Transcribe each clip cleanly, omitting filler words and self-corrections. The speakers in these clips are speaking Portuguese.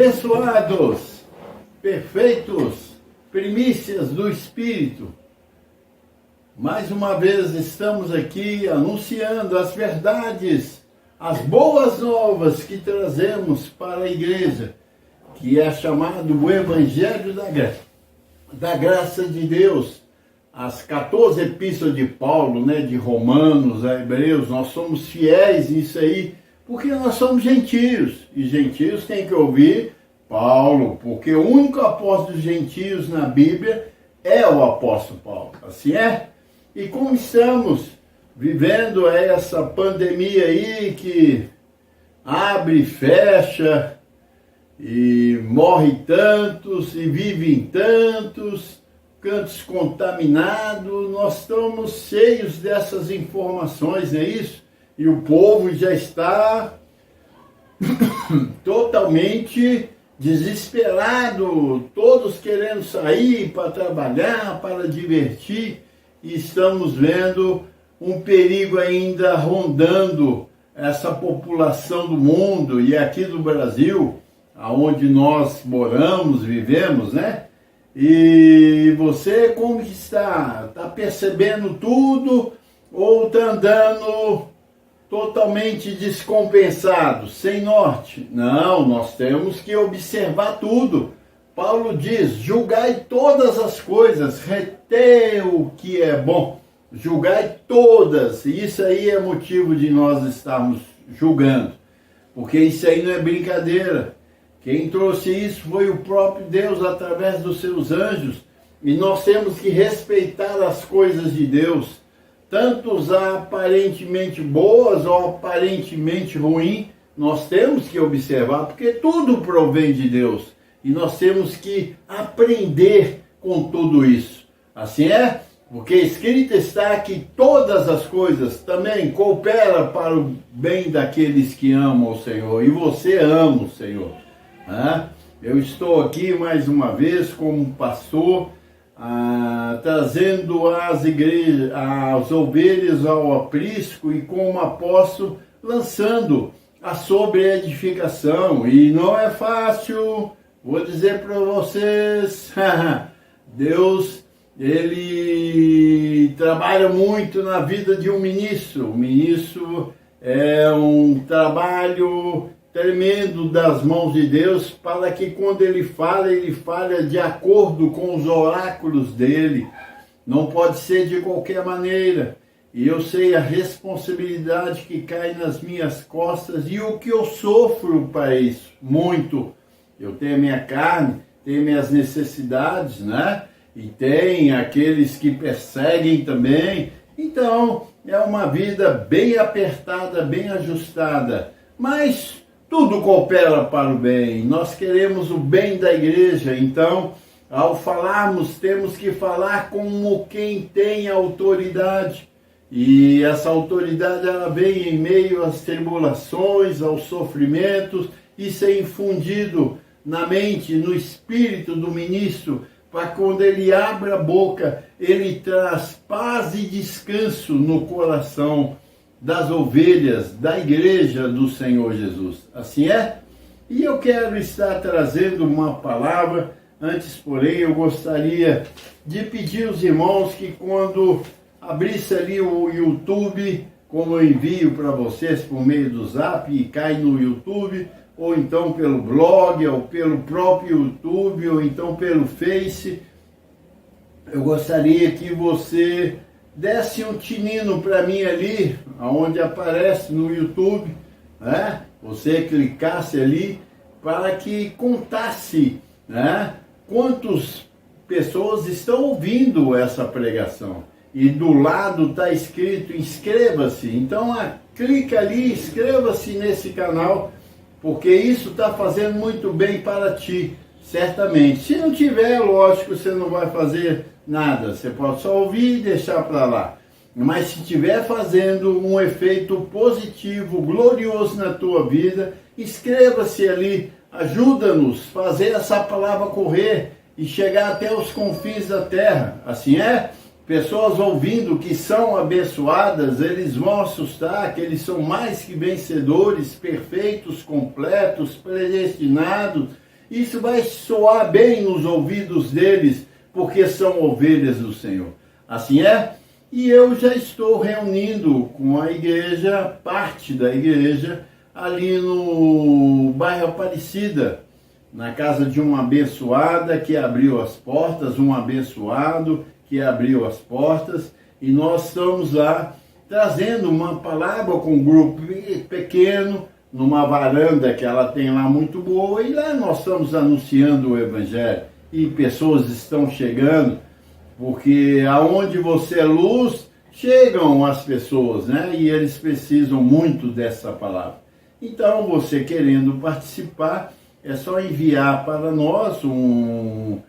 Abençoados, perfeitos, primícias do Espírito. Mais uma vez estamos aqui anunciando as verdades, as boas novas que trazemos para a igreja, que é chamado o Evangelho da Graça de Deus. As 14 epístolas de Paulo, de Romanos a Hebreus, nós somos fiéis nisso aí, porque nós somos gentios, e gentios têm que ouvir Paulo, porque o único apóstolo dos gentios na Bíblia é o apóstolo Paulo, assim é? E como estamos vivendo essa pandemia aí que abre e fecha, e morre tantos, e vivem tantos, cantos contaminados, nós estamos cheios dessas informações, não é isso? E o povo já está totalmente desesperado, todos querendo sair para trabalhar, para divertir, e estamos vendo um perigo ainda rondando essa população do mundo, e aqui do Brasil, onde nós moramos, vivemos, E você como que está? Está percebendo tudo ou está andando totalmente descompensado, sem norte? Não, nós temos que observar tudo. Paulo diz, julgai todas as coisas, retei o que é bom, julgai todas. Isso aí é motivo de nós estarmos julgando, porque isso aí não é brincadeira. Quem trouxe isso foi o próprio Deus através dos seus anjos, e nós temos que respeitar as coisas de Deus, tanto as aparentemente boas ou aparentemente ruins, nós temos que observar, porque tudo provém de Deus, e nós temos que aprender com tudo isso. Assim é? Porque escrito está que todas as coisas também cooperam para o bem daqueles que amam o Senhor, e você ama o Senhor. Eu estou aqui mais uma vez como pastor, trazendo as ovelhas ao aprisco, e como apóstolo lançando a sobre-edificação. E não é fácil, vou dizer para vocês, Deus, Ele trabalha muito na vida de um ministro. O ministro é um trabalho tremendo das mãos de Deus, para que quando ele fala de acordo com os oráculos dele, não pode ser de qualquer maneira. E eu sei a responsabilidade que cai nas minhas costas e o que eu sofro para isso, muito. Eu tenho a minha carne, tenho minhas necessidades, E tem aqueles que perseguem também. Então, é uma vida bem apertada, bem ajustada, mas tudo coopera para o bem. Nós queremos o bem da igreja, então, ao falarmos, temos que falar como quem tem autoridade. E essa autoridade, ela vem em meio às tribulações, aos sofrimentos, isso é infundido na mente, no espírito do ministro, para quando ele abre a boca, ele traz paz e descanso no coração das ovelhas da igreja do Senhor Jesus. Assim é? E eu quero estar trazendo uma palavra. Antes, porém, eu gostaria de pedir aos irmãos que quando abrisse ali o YouTube, como eu envio para vocês por meio do Zap e cai no YouTube, ou então pelo blog, ou pelo próprio YouTube, ou então pelo Face, eu gostaria que você desse um tinino para mim ali, onde aparece no YouTube, Você clicasse ali, para que contasse, quantas pessoas estão ouvindo essa pregação. E do lado está escrito, inscreva-se. Então, clica ali, inscreva-se nesse canal, porque isso está fazendo muito bem para ti, certamente. Se não tiver, lógico, você não vai fazer nada, você pode só ouvir e deixar para lá. Mas se estiver fazendo um efeito positivo, glorioso na tua vida, inscreva-se ali, ajuda-nos a fazer essa palavra correr e chegar até os confins da terra. Assim é? Pessoas ouvindo que são abençoadas, eles vão assustar, que eles são mais que vencedores, perfeitos, completos, predestinados, Isso vai soar bem nos ouvidos deles, porque são ovelhas do Senhor. Assim é? E eu já estou reunindo com a igreja, parte da igreja, ali no bairro Aparecida, na casa de uma abençoada que abriu as portas, um abençoado que abriu as portas, e nós estamos lá trazendo uma palavra com um grupo pequeno, numa varanda que ela tem lá muito boa, e lá nós estamos anunciando o Evangelho, e pessoas estão chegando, porque aonde você é luz, chegam as pessoas, né? E eles precisam muito dessa palavra. Então, você querendo participar, é só enviar para nós um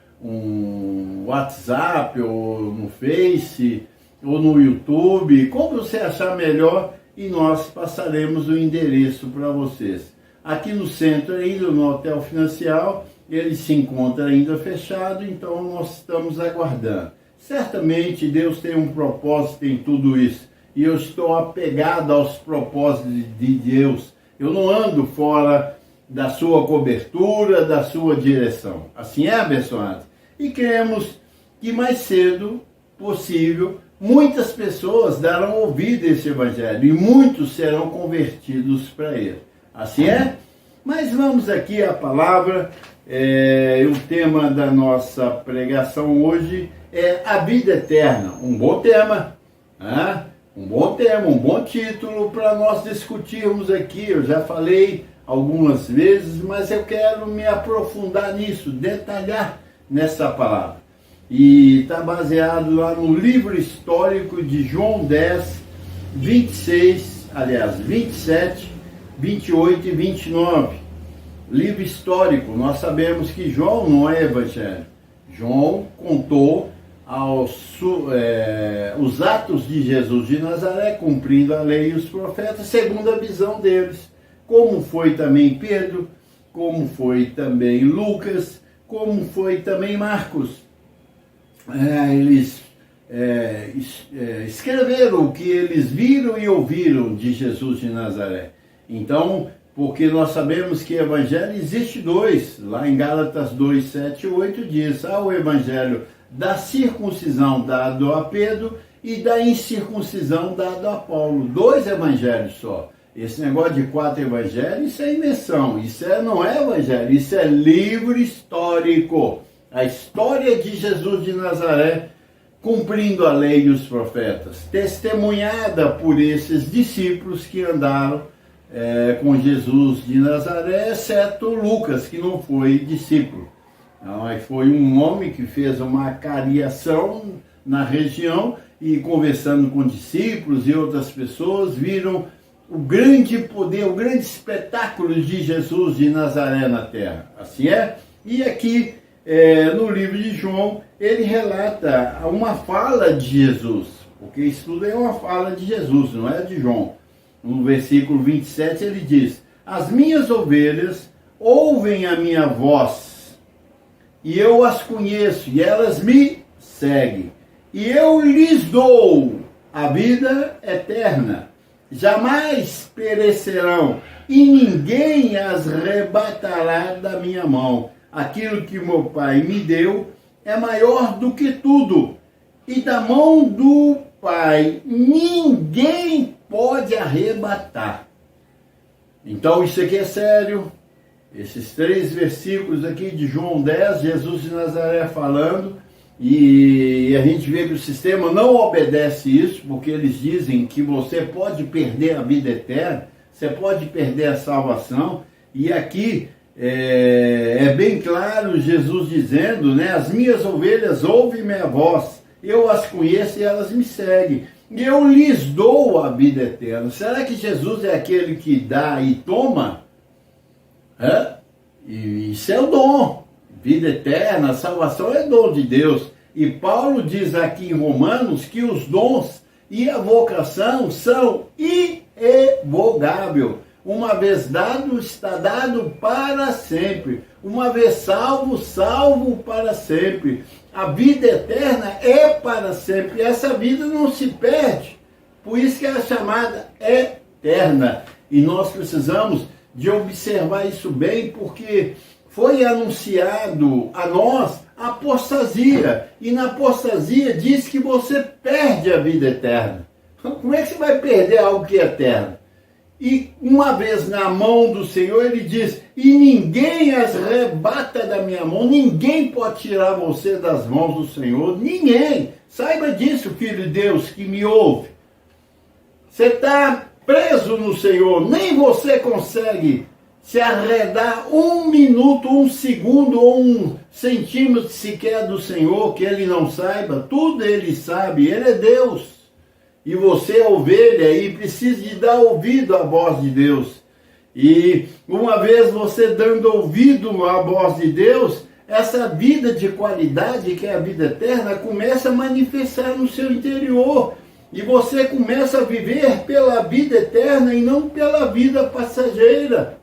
WhatsApp, ou no Face, ou no YouTube, como você achar melhor, e nós passaremos o endereço para vocês. Aqui no centro, ainda no Hotel Financial, ele se encontra ainda fechado, então nós estamos aguardando. Certamente Deus tem um propósito em tudo isso, e eu estou apegado aos propósitos de Deus. Eu não ando fora da sua cobertura, da sua direção. Assim é, abençoado? E queremos que mais cedo possível, muitas pessoas darão ouvido a esse Evangelho, e muitos serão convertidos para ele. Assim é? Mas vamos aqui à palavra. O tema da nossa pregação hoje é a vida eterna. Um bom tema, né? Um bom tema, um bom título para nós discutirmos aqui. Eu já falei algumas vezes, mas eu quero me aprofundar nisso, detalhar nessa palavra. E está baseado lá no livro histórico de João 10, 27, 28 e 29. Livro histórico. Nós sabemos que João não é evangelho. João contou os atos de Jesus de Nazaré, cumprindo a lei e os profetas, segundo a visão deles. Como foi também Pedro, como foi também Lucas, como foi também Marcos. Eles escreveram o que eles viram e ouviram de Jesus de Nazaré. Então, porque nós sabemos que evangelho existe dois. Lá em Gálatas 2, 7 e 8 diz: há o evangelho da circuncisão dado a Pedro e da incircuncisão dado a Paulo. Dois evangelhos só. Esse negócio de 4 evangelhos, isso é invenção. Isso não é evangelho, isso é livro histórico. A história de Jesus de Nazaré, cumprindo a lei e os profetas, testemunhada por esses discípulos que andaram com Jesus de Nazaré, exceto Lucas, que não foi discípulo. Não, foi um homem que fez uma cariação na região e, conversando com discípulos e outras pessoas, viram o grande poder, o grande espetáculo de Jesus de Nazaré na terra. Assim é? E aqui, no livro de João, ele relata uma fala de Jesus, porque isso tudo é uma fala de Jesus, não é de João. No versículo 27 ele diz: as minhas ovelhas ouvem a minha voz, e eu as conheço, e elas me seguem, e eu lhes dou a vida eterna, jamais perecerão, e ninguém as arrebatará da minha mão. Aquilo que meu Pai me deu é maior do que tudo, e da mão do Pai ninguém pode arrebatar. Então isso aqui é sério. Esses 3 versículos aqui de João 10, Jesus de Nazaré falando, e a gente vê que o sistema não obedece isso, porque eles dizem que você pode perder a vida eterna, você pode perder a salvação, e aqui é bem claro Jesus dizendo, né, as minhas ovelhas ouvem minha voz, eu as conheço e elas me seguem, e eu lhes dou a vida eterna. Será que Jesus é aquele que dá e toma? E isso é o dom. Vida eterna, salvação é dom de Deus. E Paulo diz aqui em Romanos que os dons e a vocação são irrevogáveis. Uma vez dado, está dado para sempre. Uma vez salvo, salvo para sempre. A vida eterna é para sempre. E essa vida não se perde. Por isso que é chamada eterna. E nós precisamos de observar isso bem, porque foi anunciado a nós a apostasia. E na apostasia diz que você perde a vida eterna. Como é que você vai perder algo que é eterno? E uma vez na mão do Senhor, ele diz, e ninguém as arrebata da minha mão, ninguém pode tirar você das mãos do Senhor, ninguém. Saiba disso, filho de Deus, que me ouve. Você está preso no Senhor, nem você consegue se arredar 1 minuto, 1 segundo ou 1 centímetro sequer do Senhor, que ele não saiba. Tudo ele sabe, ele é Deus. E você é ovelha e precisa de dar ouvido à voz de Deus. E uma vez você dando ouvido à voz de Deus, essa vida de qualidade, que é a vida eterna, começa a manifestar no seu interior. E você começa a viver pela vida eterna e não pela vida passageira.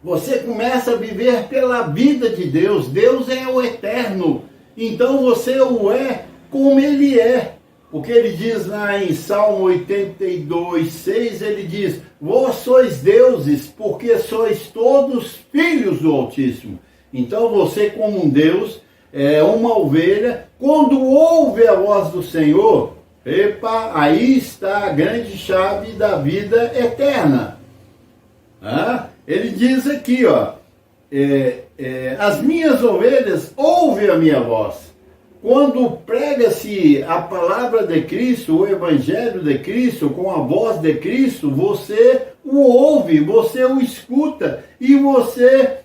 Você começa a viver pela vida de Deus. Deus é o eterno. Então você o é como ele é. Porque ele diz lá em Salmo 82, 6, ele diz, vós sois deuses, porque sois todos filhos do Altíssimo. Então você, como um Deus, é uma ovelha, quando ouve a voz do Senhor, epa, aí está a grande chave da vida eterna. Ele diz aqui, ó, as minhas ovelhas ouvem a minha voz. Quando prega-se a palavra de Cristo, o Evangelho de Cristo, com a voz de Cristo, você o ouve, você o escuta e você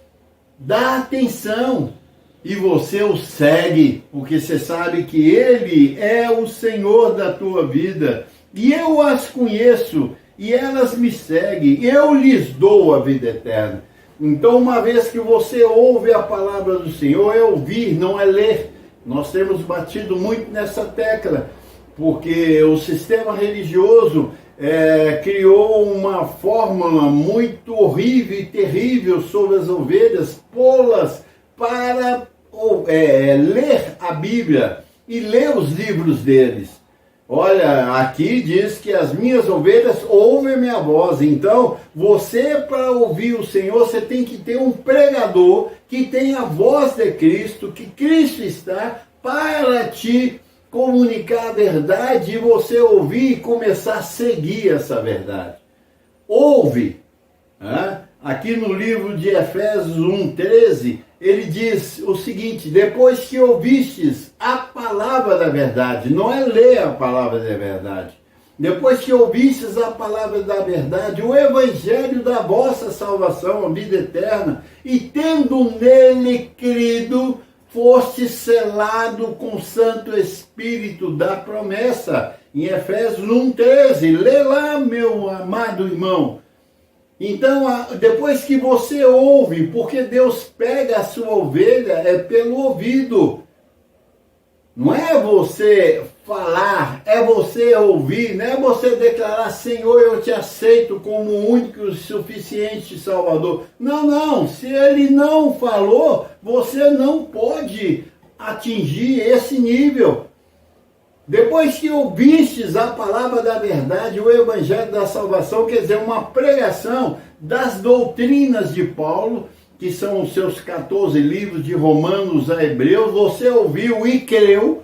dá atenção e você o segue, porque você sabe que Ele é o Senhor da tua vida. E eu as conheço e elas me seguem, eu lhes dou a vida eterna. Então, uma vez que você ouve a palavra do Senhor, é ouvir, não é ler. Nós temos batido muito nessa tecla, porque o sistema religioso criou uma fórmula muito horrível e terrível sobre as ovelhas, pô-las para ler a Bíblia e ler os livros deles. Olha, aqui diz que as minhas ovelhas ouvem a minha voz. Então, você, para ouvir o Senhor, você tem que ter um pregador que tem a voz de Cristo, que Cristo está para te comunicar a verdade e você ouvir e começar a seguir essa verdade. Ouve. Aqui no livro de Efésios 1:13, ele diz o seguinte, depois que ouvistes a palavra da verdade, não é ler a palavra da verdade, depois que ouvistes a palavra da verdade, o evangelho da vossa salvação, a vida eterna, e tendo nele crido, foste selado com o Santo Espírito da promessa, em Efésios 1:13, lê lá, meu amado irmão. Então, depois que você ouve, porque Deus pega a sua ovelha, é pelo ouvido. Não é você falar, é você ouvir, não é você declarar, Senhor, eu te aceito como o único e suficiente Salvador. Não, não, se ele não falou, você não pode atingir esse nível. Depois que ouvistes a palavra da verdade, o evangelho da salvação, quer dizer, uma pregação das doutrinas de Paulo, que são os seus 14 livros de Romanos a Hebreus, você ouviu e creu.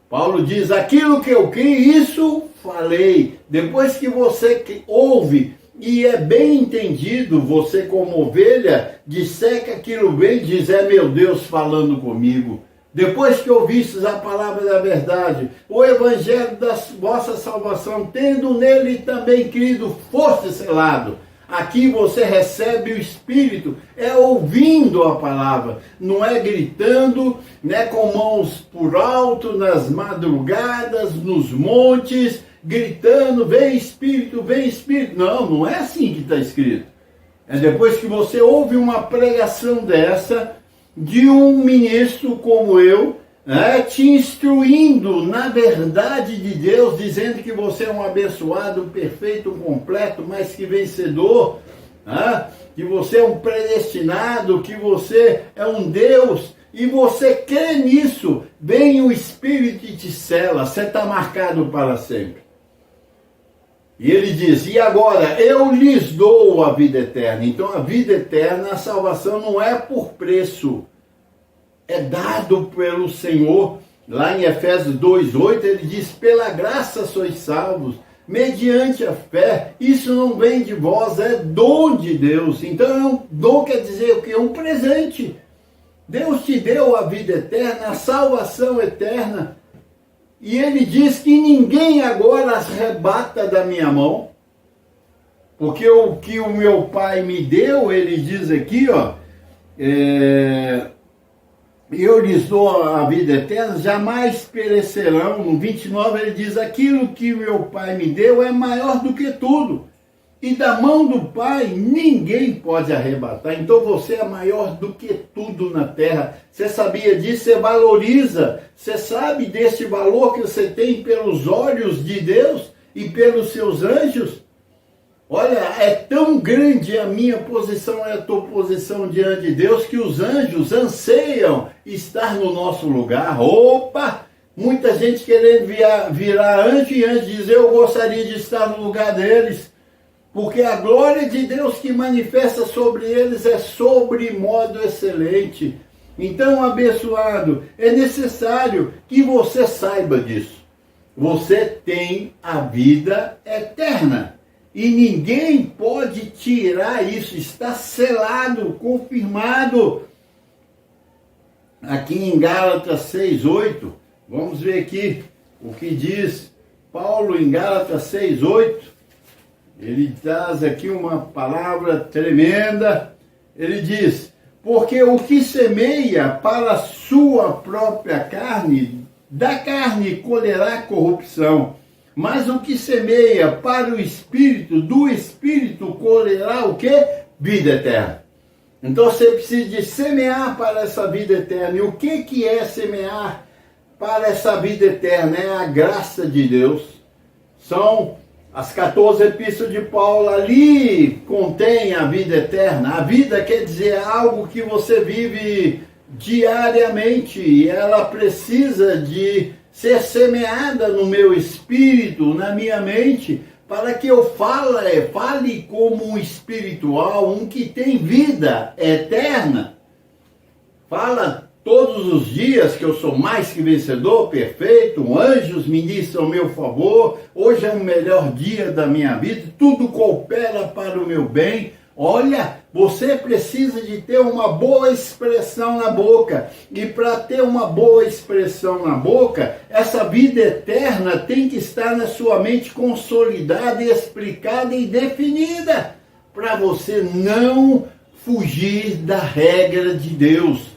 Paulo diz, aquilo que eu criei, isso falei. Depois que você ouve e é bem entendido, você como ovelha, disseca aquilo bem, diz, é meu Deus falando comigo. Depois que ouvistes a palavra da verdade, o evangelho da vossa salvação, tendo nele também crido, foste selado. Aqui você recebe o Espírito, é ouvindo a palavra, não é gritando, né, com mãos por alto, nas madrugadas, nos montes, gritando, vem Espírito, vem Espírito. Não, não é assim que está escrito. É depois que você ouve uma pregação dessa, de um ministro como eu, te instruindo na verdade de Deus, dizendo que você é um abençoado, perfeito, completo, mais que vencedor, que você é um predestinado, que você é um Deus, e você crê nisso, vem o Espírito e te sela, você está marcado para sempre. E ele diz, e agora eu lhes dou a vida eterna. Então a vida eterna, a salvação não é por preço, é dado pelo Senhor. Lá em Efésios 2:8 ele diz, pela graça sois salvos, mediante a fé. Isso não vem de vós, é dom de Deus. Então dom quer dizer o quê? Um presente. Deus te deu a vida eterna, a salvação eterna. E ele diz que ninguém agora as arrebata da minha mão. Porque o que o meu Pai me deu, ele diz aqui, ó, eu lhes dou a vida eterna, jamais perecerão. No 29 ele diz, aquilo que meu Pai me deu é maior do que tudo. E da mão do Pai ninguém pode arrebatar. Então você é maior do que tudo na terra. Você sabia disso? Você valoriza. Você sabe desse valor que você tem pelos olhos de Deus e pelos seus anjos? Olha, é tão grande a minha posição e a tua posição diante de Deus que os anjos anseiam estar no nosso lugar. Opa! Muita gente querendo virar anjo e anjo dizer, eu gostaria de estar no lugar deles. Porque a glória de Deus que manifesta sobre eles é sobre modo excelente. Então, abençoado, é necessário que você saiba disso. Você tem a vida eterna. E ninguém pode tirar isso. Está selado, confirmado. Aqui em Gálatas 6:8, vamos ver aqui o que diz Paulo em Gálatas 6:8. Ele traz aqui uma palavra tremenda. Ele diz, porque o que semeia para a sua própria carne, da carne colherá corrupção. Mas o que semeia para o Espírito, do Espírito colherá o quê? Vida eterna. Então você precisa de semear para essa vida eterna. E o que é semear para essa vida eterna? É a graça de Deus. São as 14 epístolas de Paulo, ali contém a vida eterna. A vida quer dizer algo que você vive diariamente e ela precisa de ser semeada no meu espírito, na minha mente, para que eu fale como um espiritual, um que tem vida eterna. Fala todos os dias que eu sou mais que vencedor, perfeito, anjos ministram ao meu favor, hoje é o melhor dia da minha vida, tudo coopera para o meu bem. Olha, você precisa de ter uma boa expressão na boca. E para ter uma boa expressão na boca, essa vida eterna tem que estar na sua mente consolidada, explicada e definida. Para você não fugir da regra de Deus.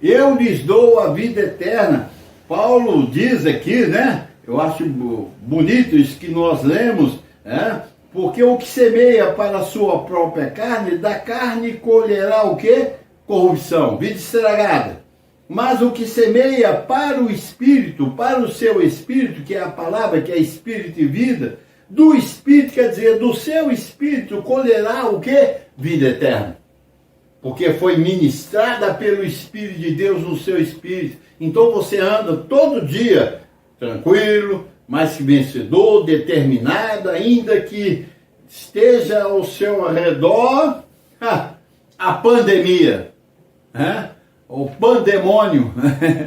Eu lhes dou a vida eterna. Paulo diz aqui, né? Eu acho bonito isso que nós lemos, né? Porque o que semeia para a sua própria carne, da carne colherá o quê? Corrupção, vida estragada. Mas o que semeia para o Espírito, para o seu Espírito, que é a palavra, que é Espírito e vida, do Espírito, quer dizer, do seu Espírito, colherá o quê? Vida eterna. Porque foi ministrada pelo Espírito de Deus no seu Espírito. Então você anda todo dia tranquilo, mais que vencedor, determinado, ainda que esteja ao seu redor a pandemia, o pandemônio,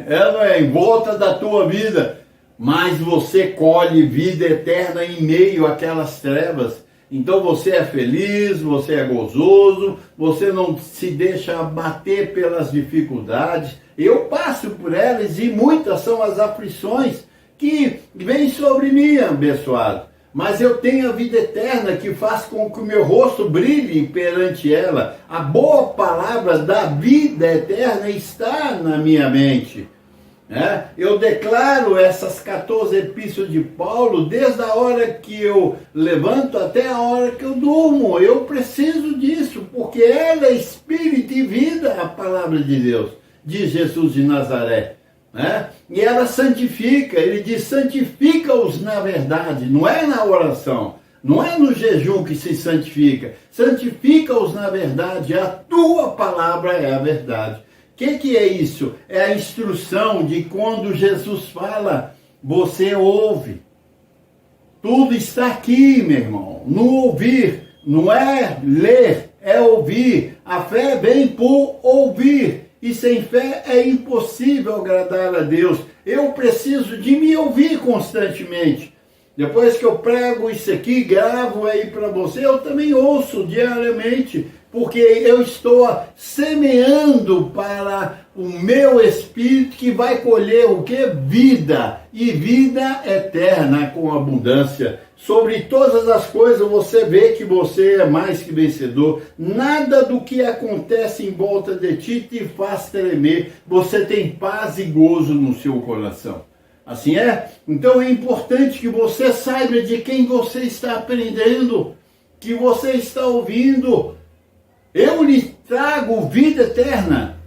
ela é em volta da tua vida, mas você colhe vida eterna em meio àquelas trevas. Então você é feliz, você é gozoso, você não se deixa abater pelas dificuldades. Eu passo por elas e muitas são as aflições que vêm sobre mim, abençoado. Mas eu tenho a vida eterna que faz com que o meu rosto brilhe perante ela. A boa palavra da vida eterna está na minha mente. Eu declaro essas 14 epístolas de Paulo desde a hora que eu levanto até a hora que eu durmo. Eu preciso disso, porque ela é espírito e vida, a palavra de Deus, de Jesus de Nazaré. E ela santifica, ele diz, santifica-os na verdade, não é na oração, não é no jejum que se santifica, santifica-os na verdade, a tua palavra é a verdade. O que é isso? É a instrução de quando Jesus fala, você ouve. Tudo está aqui, meu irmão, no ouvir. Não é ler, é ouvir. A fé vem por ouvir. E sem fé é impossível agradar a Deus. Eu preciso de me ouvir constantemente. Depois que eu prego isso aqui, gravo aí para você, eu também ouço diariamente, porque eu estou semeando para o meu espírito que vai colher o que? Vida, e vida eterna com abundância. Sobre todas as coisas você vê que você é mais que vencedor. Nada do que acontece em volta de ti te faz tremer. Você tem paz e gozo no seu coração. Assim é? Então é importante que você saiba de quem você está aprendendo, que você está ouvindo. Eu lhe trago vida eterna.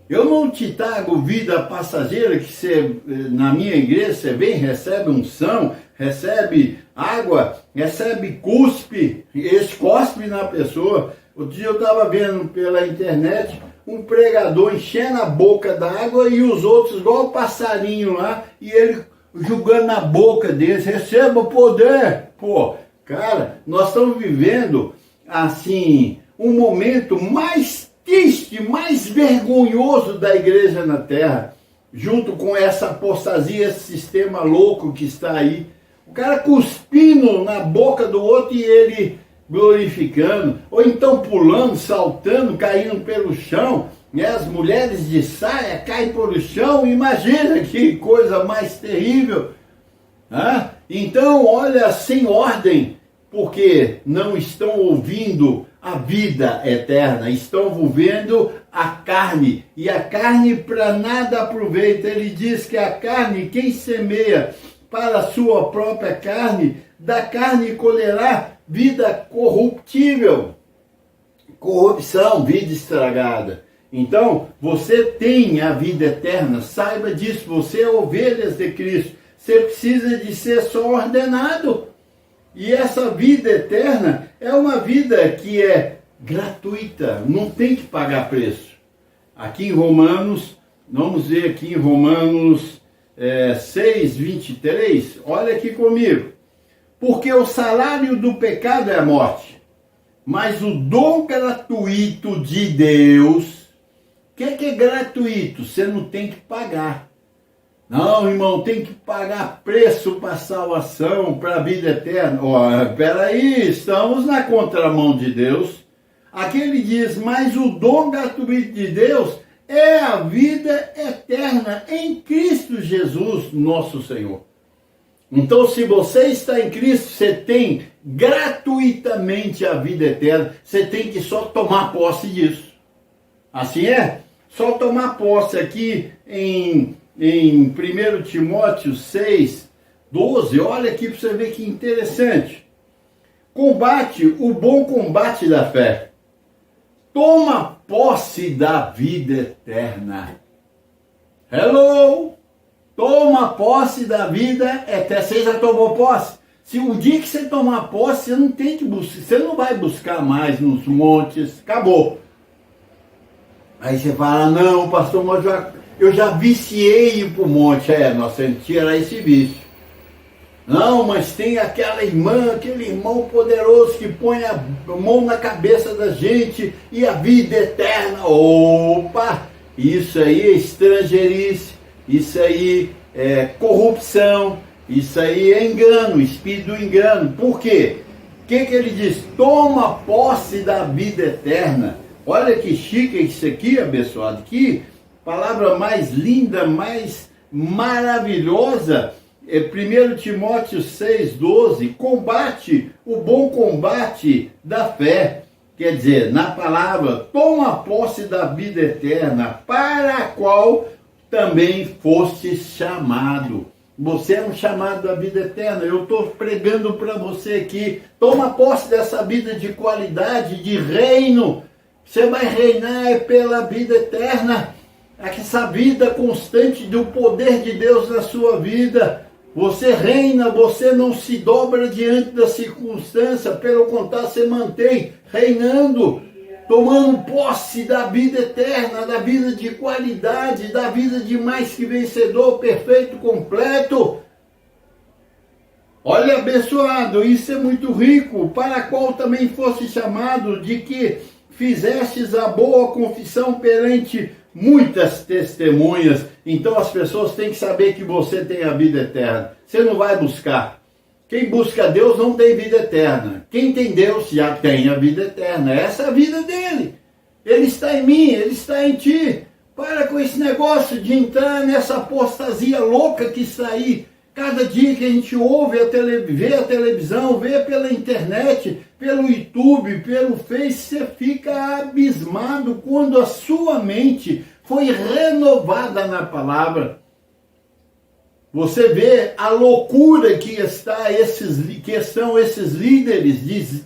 Eu não te trago vida passageira, que você, na minha igreja, você vem, recebe unção, recebe água, recebe cuspe, cospe na pessoa. Outro dia eu estava vendo pela internet um pregador enchendo a boca d'água e os outros igual o passarinho lá, e ele jogando na boca deles, receba poder. Pô, cara, nós estamos vivendo, assim, um momento mais triste, mais vergonhoso da igreja na terra, junto com essa apostasia, esse sistema louco que está aí. O cara cuspindo na boca do outro e ele glorificando, ou então pulando, saltando, caindo pelo chão, né? As mulheres de saia caem pelo chão. Imagina que coisa mais terrível, né? Então, olha, sem ordem, porque não estão ouvindo a vida eterna, estão vivendo a carne, e a carne para nada aproveita. Ele diz que a carne, quem semeia para a sua própria carne, da carne colherá vida corruptível, corrupção, vida estragada. Então, você tem a vida eterna, saiba disso, você é ovelhas de Cristo, você precisa de ser só ordenado. E essa vida eterna é uma vida que é gratuita, não tem que pagar preço. Aqui em Romanos, vamos ver aqui em Romanos 6:23, olha aqui comigo. Porque o salário do pecado é a morte, mas o dom gratuito de Deus, o que é gratuito? Você não tem que pagar. Não, irmão, tem que pagar preço para a salvação, para a vida eterna. Peraí, estamos na contramão de Deus. Aqui ele diz, mas o dom gratuito de Deus é a vida eterna em Cristo Jesus, nosso Senhor. Então, se você está em Cristo, você tem gratuitamente a vida eterna. Você tem que só tomar posse disso. Assim é? Só tomar posse aqui em 1 Timóteo 6:12. Olha aqui para você ver que interessante. Combate o bom combate da fé. Toma posse da vida eterna. Hello! Toma posse da vida eterna. Você já tomou posse? Se o dia que você tomar posse, você não tem que buscar, você não vai buscar mais nos montes, acabou. Aí você fala, não, pastor, mas eu já viciei ir para o monte. Nós temos que tirar esse vício. Não, mas tem aquela irmã, aquele irmão poderoso que põe a mão na cabeça da gente e a vida eterna. Opa! Isso aí é estrangeirice, isso aí é corrupção, isso aí é engano, espírito do engano. Por quê? O que ele diz? Toma posse da vida eterna. Olha que chique isso aqui, abençoado. Que palavra mais linda, mais maravilhosa. 1 Timóteo 6:12, combate o bom combate da fé. Quer dizer, na palavra, toma posse da vida eterna, para a qual também foste chamado. Você é um chamado da vida eterna. Eu estou pregando para você aqui. Toma posse dessa vida de qualidade, de reino. Você vai reinar pela vida eterna. Essa vida constante do poder de Deus na sua vida. Você reina, você não se dobra diante da circunstância, pelo contrário, você mantém reinando, tomando posse da vida eterna, da vida de qualidade, da vida de mais que vencedor, perfeito, completo. Olha, abençoado, isso é muito rico, para a qual também fosse chamado, de que fizestes a boa confissão perante muitas testemunhas. Então as pessoas têm que saber que você tem a vida eterna. Você não vai buscar. Quem busca Deus não tem vida eterna. Quem tem Deus já tem a vida eterna. Essa é a vida dele. Ele está em mim, ele está em ti. Para com esse negócio de entrar nessa apostasia louca que está aí. Cada dia que a gente ouve, vê a televisão, vê pela internet, pelo YouTube, pelo Face, você fica abismado quando a sua mente foi renovada na palavra. Você vê a loucura que são esses líderes,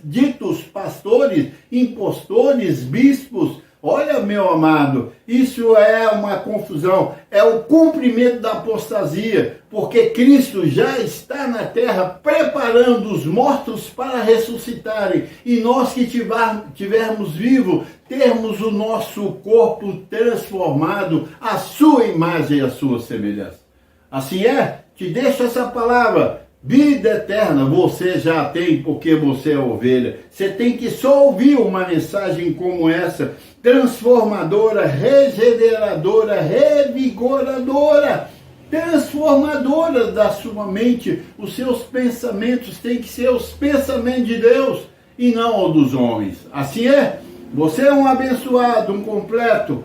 ditos pastores, impostores, bispos. Olha, meu amado, isso é uma confusão, é o cumprimento da apostasia, porque Cristo já está na terra preparando os mortos para ressuscitarem, e nós que tivermos vivos, termos o nosso corpo transformado à sua imagem e à sua semelhança. Assim é, te deixo essa palavra. Vida eterna você já tem, porque você é ovelha. Você tem que só ouvir uma mensagem como essa, transformadora, regeneradora, revigoradora, transformadora da sua mente. Os seus pensamentos têm que ser os pensamentos de Deus e não os dos homens. Assim é, você é um abençoado, um completo.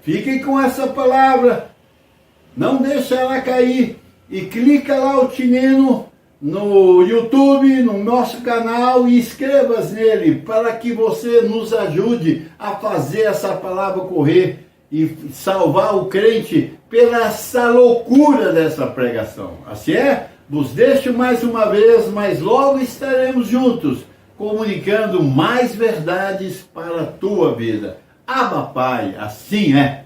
Fiquem com essa palavra, não deixe ela cair. E clica lá o tinino no YouTube, no nosso canal, e inscreva-se nele, para que você nos ajude a fazer essa palavra correr e salvar o crente pela essa loucura dessa pregação. Assim é? Vos deixo mais uma vez, mas logo estaremos juntos, comunicando mais verdades para a tua vida. Abba, Pai, assim é.